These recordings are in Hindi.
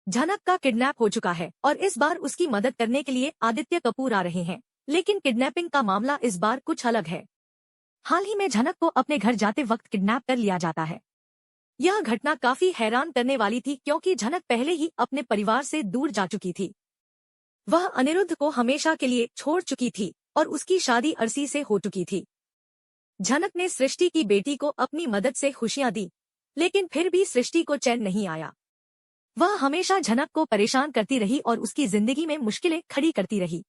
झनक का किडनैप हो चुका है और इस बार उसकी मदद करने के लिए आदित्य कपूर आ रहे हैं। लेकिन किडनैपिंग का मामला इस बार कुछ अलग है। हाल ही में झनक को अपने घर जाते वक्त किडनैप कर लिया जाता है। यह घटना काफी हैरान करने वाली थी क्योंकि झनक पहले ही अपने परिवार से दूर जा चुकी थी। वह अनिरुद्ध को हमेशा के लिए छोड़ चुकी थी और उसकी शादी अर्शी से हो चुकी थी। झनक ने सृष्टि की बेटी को अपनी मदद से खुशियां दी, लेकिन फिर भी सृष्टि को चैन नहीं आया। वह हमेशा झनक को परेशान करती रही और उसकी जिंदगी में मुश्किलें खड़ी करती रही।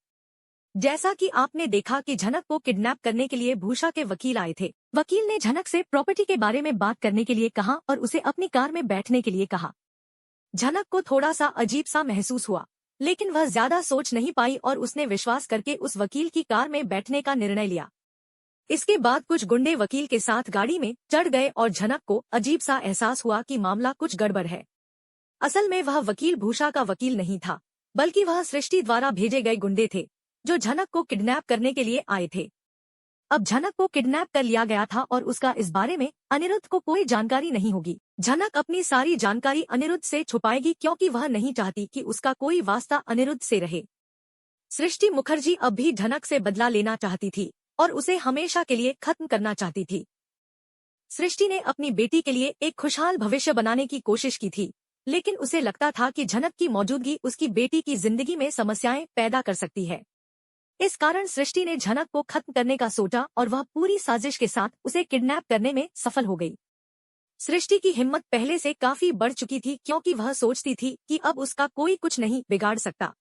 जैसा कि आपने देखा कि झनक को किडनैप करने के लिए भूषा के वकील आए थे। वकील ने झनक से प्रॉपर्टी के बारे में बात करने के लिए कहा और उसे अपनी कार में बैठने के लिए कहा। झनक को थोड़ा सा अजीब सा महसूस हुआ, लेकिन वह ज्यादा सोच नहीं पाई और उसने विश्वास करके उस वकील की कार में बैठने का निर्णय लिया। इसके बाद कुछ गुंडे वकील के साथ गाड़ी में चढ़ गए और झनक को अजीब सा एहसास हुआ कि मामला कुछ गड़बड़ है। असल में वह वकील भूषा का वकील नहीं था, बल्कि वह सृष्टि द्वारा भेजे गए गुंडे थे जो झनक को किडनैप करने के लिए आए थे। अब झनक को किडनैप कर लिया गया था और उसका इस बारे में अनिरुद्ध को कोई जानकारी नहीं होगी। झनक अपनी सारी जानकारी अनिरुद्ध से छुपाएगी क्योंकि वह नहीं चाहती कि उसका कोई वास्ता अनिरुद्ध से रहे। सृष्टि मुखर्जी अब भी झनक से बदला लेना चाहती थी और उसे हमेशा के लिए खत्म करना चाहती थी। सृष्टि ने अपनी बेटी के लिए एक खुशहाल भविष्य बनाने की कोशिश की थी, लेकिन उसे लगता था कि झनक की मौजूदगी उसकी बेटी की जिंदगी में समस्याएं पैदा कर सकती है। इस कारण सृष्टि ने झनक को खत्म करने का सोचा और वह पूरी साजिश के साथ उसे किडनैप करने में सफल हो गई। सृष्टि की हिम्मत पहले से काफी बढ़ चुकी थी क्योंकि वह सोचती थी कि अब उसका कोई कुछ नहीं बिगाड़ सकता।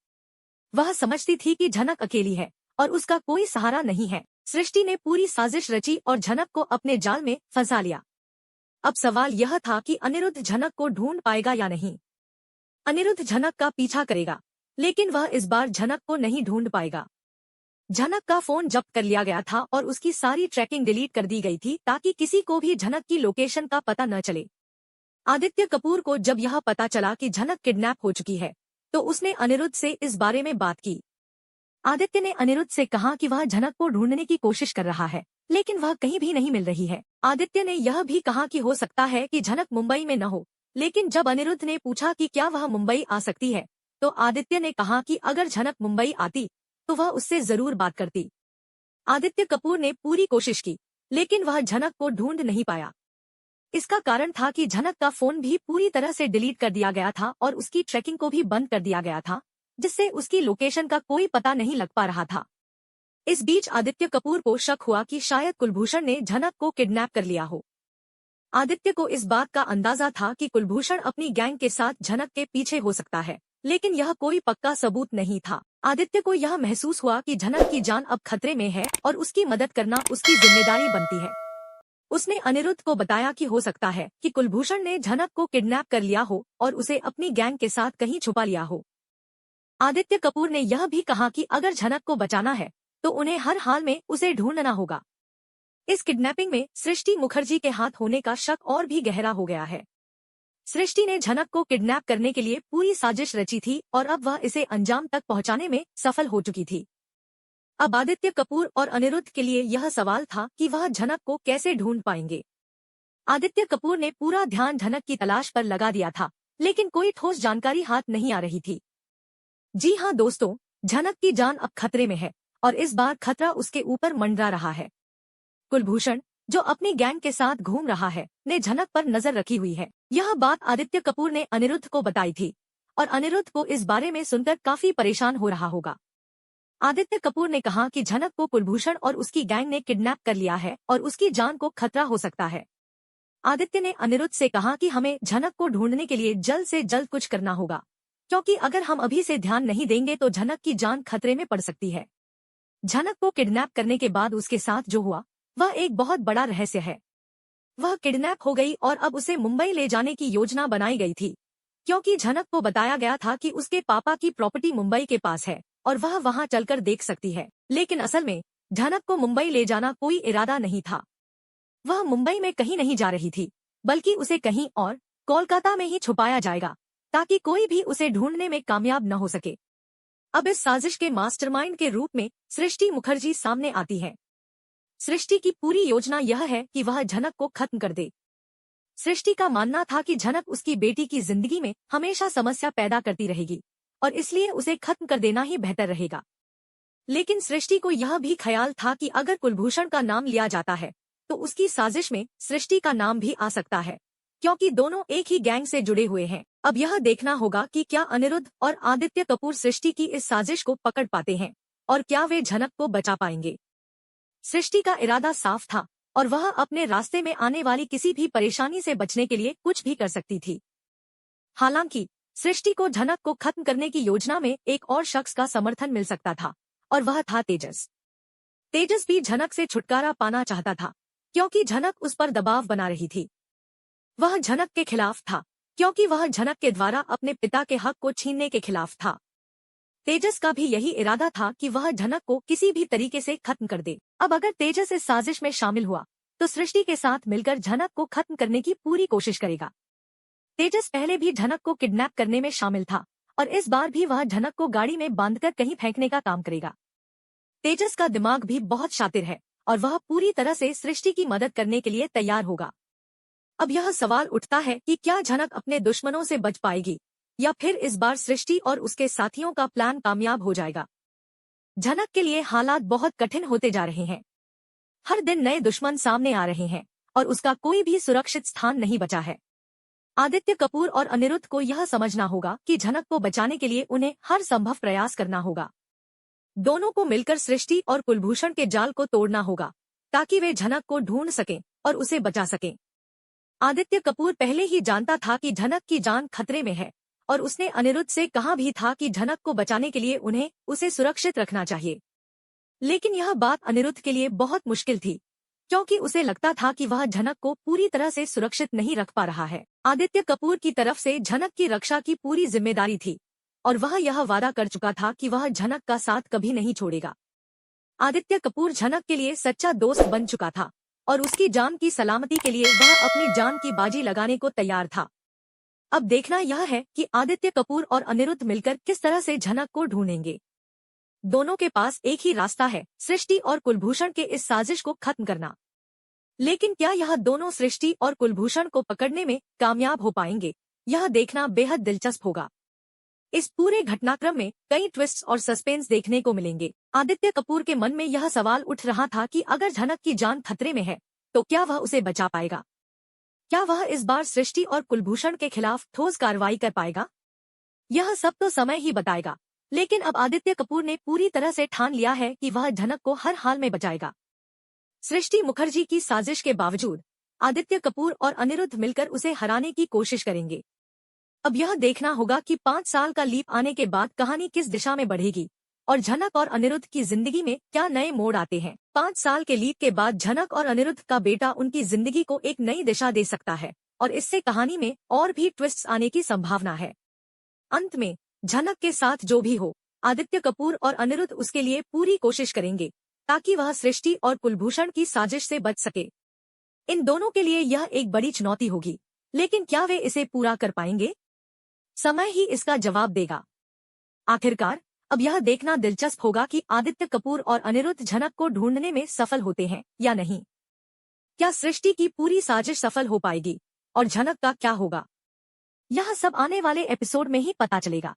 वह समझती थी कि झनक अकेली है और उसका कोई सहारा नहीं है। सृष्टि ने पूरी साजिश रची और झनक को अपने जाल में फंसा लिया। अब सवाल यह था कि अनिरुद्ध झनक को ढूंढ पाएगा या नहीं। अनिरुद्ध झनक का पीछा करेगा, लेकिन वह इस बार झनक को नहीं ढूंढ पाएगा। झनक का फोन जब्त कर लिया गया था और उसकी सारी ट्रैकिंग डिलीट कर दी गई थी ताकि किसी को भी झनक की लोकेशन का पता न चले। आदित्य कपूर को जब यह पता चला कि झनक किडनैप हो चुकी है, तो उसने अनिरुद्ध से इस बारे में बात की। आदित्य ने अनिरुद्ध से कहा कि वह झनक को ढूंढने की कोशिश कर रहा है, लेकिन वह कहीं भी नहीं मिल रही है। आदित्य ने यह भी कहा कि हो सकता है कि झनक मुंबई में न हो, लेकिन जब अनिरुद्ध ने पूछा कि क्या वह मुंबई आ सकती है, तो आदित्य ने कहा कि अगर झनक मुंबई आती तो वह उससे जरूर बात करती। आदित्य कपूर ने पूरी कोशिश की, लेकिन वह झनक को ढूंढ नहीं पाया। इसका कारण था कि झनक का फोन भी पूरी तरह से डिलीट कर दिया गया था और उसकी ट्रैकिंग को भी बंद कर दिया गया था, जिससे उसकी लोकेशन का कोई पता नहीं लग पा रहा था। इस बीच आदित्य कपूर को शक हुआ कि शायद कुलभूषण ने झनक को किडनैप कर लिया हो। आदित्य को इस बात का अंदाजा था कि कुलभूषण अपनी गैंग के साथ झनक के पीछे हो सकता है, लेकिन यह कोई पक्का सबूत नहीं था। आदित्य को यह महसूस हुआ कि झनक की जान अब खतरे में है और उसकी मदद करना उसकी जिम्मेदारी बनती है। उसने अनिरुद्ध को बताया कि हो सकता है कि कुलभूषण ने झनक को किडनैप कर लिया हो और उसे अपनी गैंग के साथ कहीं छुपा लिया हो। आदित्य कपूर ने यह भी कहा कि अगर झनक को बचाना है तो उन्हें हर हाल में उसे ढूंढना होगा। इस किडनैपिंग में सृष्टि मुखर्जी के हाथ होने का शक और भी गहरा हो गया है। सृष्टि ने झनक को किडनैप करने के लिए पूरी साजिश रची थी और अब वह इसे अंजाम तक पहुंचाने में सफल हो चुकी थी। अब आदित्य कपूर और अनिरुद्ध के लिए यह सवाल था कि वह झनक को कैसे ढूंढ पाएंगे। आदित्य कपूर ने पूरा ध्यान झनक की तलाश पर लगा दिया था, लेकिन कोई ठोस जानकारी हाथ नहीं आ रही थी। जी हाँ दोस्तों, झनक की जान अब खतरे में है और इस बार खतरा उसके ऊपर मंडरा रहा है। कुलभूषण, जो अपनी गैंग के साथ घूम रहा है, ने झनक पर नजर रखी हुई है। यह बात आदित्य कपूर ने अनिरुद्ध को बताई थी और अनिरुद्ध को इस बारे में सुनकर काफी परेशान हो रहा होगा। आदित्य कपूर ने कहा कि झनक को कुलभूषण और उसकी गैंग ने किडनैप कर लिया है और उसकी जान को खतरा हो सकता है। आदित्य ने अनिरुद्ध से कहा कि हमें झनक को ढूंढने के लिए जल्द से जल्द कुछ करना होगा, क्योंकि अगर हम अभी से ध्यान नहीं देंगे तो झनक की जान खतरे में पड़ सकती है। झनक को किडनैप करने के बाद उसके साथ जो हुआ वह एक बहुत बड़ा रहस्य है। वह किडनैप हो गई और अब उसे मुंबई ले जाने की योजना बनाई गई थी, क्योंकि झनक को बताया गया था कि उसके पापा की प्रॉपर्टी मुंबई के पास है और वह वहां चलकर देख सकती है। लेकिन असल में झनक को मुंबई ले जाना कोई इरादा नहीं था। वह मुंबई में कहीं नहीं जा रही थी, बल्कि उसे कहीं और कोलकाता में ही छुपाया जाएगा ताकि कोई भी उसे ढूंढने में कामयाब न हो सके। अब इस साजिश के मास्टरमाइंड के रूप में सृष्टि मुखर्जी सामने आती है। सृष्टि की पूरी योजना यह है कि वह झनक को खत्म कर दे। सृष्टि का मानना था कि झनक उसकी बेटी की जिंदगी में हमेशा समस्या पैदा करती रहेगी और इसलिए उसे खत्म कर देना ही बेहतर रहेगा। लेकिन सृष्टि को यह भी ख्याल था कि अगर कुलभूषण का नाम लिया जाता है तो उसकी साजिश में सृष्टि का नाम भी आ सकता है, क्योंकि दोनों एक ही गैंग से जुड़े हुए हैं। अब यह देखना होगा कि क्या अनिरुद्ध और आदित्य कपूर सृष्टि की इस साजिश को पकड़ पाते हैं और क्या वे झनक को बचा पाएंगे। सृष्टि का इरादा साफ था और वह अपने रास्ते में आने वाली किसी भी परेशानी से बचने के लिए कुछ भी कर सकती थी। हालांकि सृष्टि को झनक को खत्म करने की योजना में एक और शख्स का समर्थन मिल सकता था और वह था तेजस। तेजस भी झनक से छुटकारा पाना चाहता था क्योंकि झनक उस पर दबाव बना रही थी। वह झनक के खिलाफ था क्योंकि वह झनक के द्वारा अपने पिता के हक को छीनने के खिलाफ था। तेजस का भी यही इरादा था कि वह झनक को किसी भी तरीके से खत्म कर दे। अब अगर तेजस इस साजिश में शामिल हुआ तो सृष्टि के साथ मिलकर झनक को खत्म करने की पूरी कोशिश करेगा। तेजस पहले भी झनक को किडनैप करने में शामिल था और इस बार भी वह झनक को गाड़ी में बांधकर कहीं फेंकने का काम करेगा। तेजस का दिमाग भी बहुत शातिर है और वह पूरी तरह से सृष्टि की मदद करने के लिए तैयार होगा। अब यह सवाल उठता है कि क्या झनक अपने दुश्मनों से बच पाएगी या फिर इस बार सृष्टि और उसके साथियों का प्लान कामयाब हो जाएगा। झनक के लिए हालात बहुत कठिन होते जा रहे हैं। हर दिन नए दुश्मन सामने आ रहे हैं और उसका कोई भी सुरक्षित स्थान नहीं बचा है। आदित्य कपूर और अनिरुद्ध को यह समझना होगा कि झनक को बचाने के लिए उन्हें हर संभव प्रयास करना होगा। दोनों को मिलकर सृष्टि और कुलभूषण के जाल को तोड़ना होगा ताकि वे झनक को ढूंढ सकें और उसे बचा सकें। आदित्य कपूर पहले ही जानता था कि झनक की जान खतरे में है और उसने अनिरुद्ध से कहा भी था कि झनक को बचाने के लिए उन्हें उसे सुरक्षित रखना चाहिए। लेकिन यह बात अनिरुद्ध के लिए बहुत मुश्किल थी क्योंकि उसे लगता था कि वह झनक को पूरी तरह से सुरक्षित नहीं रख पा रहा है। आदित्य कपूर की तरफ से झनक की रक्षा की पूरी जिम्मेदारी थी और वह यह वादा कर चुका था कि वह झनक का साथ कभी नहीं छोड़ेगा। आदित्य कपूर झनक के लिए सच्चा दोस्त बन चुका था और उसकी जान की सलामती के लिए वह अपनी जान की बाजी लगाने को तैयार था। अब देखना यह है कि आदित्य कपूर और अनिरुद्ध मिलकर किस तरह से झनक को ढूंढेंगे। दोनों के पास एक ही रास्ता है, सृष्टि और कुलभूषण के इस साजिश को खत्म करना। लेकिन क्या यह दोनों सृष्टि और कुलभूषण को पकड़ने में कामयाब हो पाएंगे, यह देखना बेहद दिलचस्प होगा। इस पूरे घटनाक्रम में कई ट्विस्ट्स और सस्पेंस देखने को मिलेंगे। आदित्य कपूर के मन में यह सवाल उठ रहा था कि अगर झनक की जान खतरे में है तो क्या वह उसे बचा पाएगा। क्या वह इस बार सृष्टि और कुलभूषण के खिलाफ ठोस कार्रवाई कर पाएगा। यह सब तो समय ही बताएगा, लेकिन अब आदित्य कपूर ने पूरी तरह से ठान लिया है कि वह झनक को हर हाल में बचाएगा। सृष्टि मुखर्जी की साजिश के बावजूद आदित्य कपूर और अनिरुद्ध मिलकर उसे हराने की कोशिश करेंगे। अब यह देखना होगा कि 5 साल का लीप आने के बाद कहानी किस दिशा में बढ़ेगी और झनक और अनिरुद्ध की जिंदगी में क्या नए मोड़ आते हैं। 5 साल के लीप के बाद झनक और अनिरुद्ध का बेटा उनकी जिंदगी को एक नई दिशा दे सकता है और इससे कहानी में और भी ट्विस्ट्स आने की संभावना है। अंत में झनक के साथ जो भी हो, आदित्य कपूर और अनिरुद्ध उसके लिए पूरी कोशिश करेंगे ताकि वह सृष्टि और कुलभूषण की साजिश से बच सके। इन दोनों के लिए यह एक बड़ी चुनौती होगी, लेकिन क्या वे इसे पूरा कर पाएंगे? समय ही इसका जवाब देगा। आखिरकार अब यह देखना दिलचस्प होगा कि आदित्य कपूर और अनिरुद्ध झनक को ढूंढने में सफल होते हैं या नहीं। क्या सृष्टि की पूरी साजिश सफल हो पाएगी और झनक का क्या होगा? यह सब आने वाले एपिसोड में ही पता चलेगा।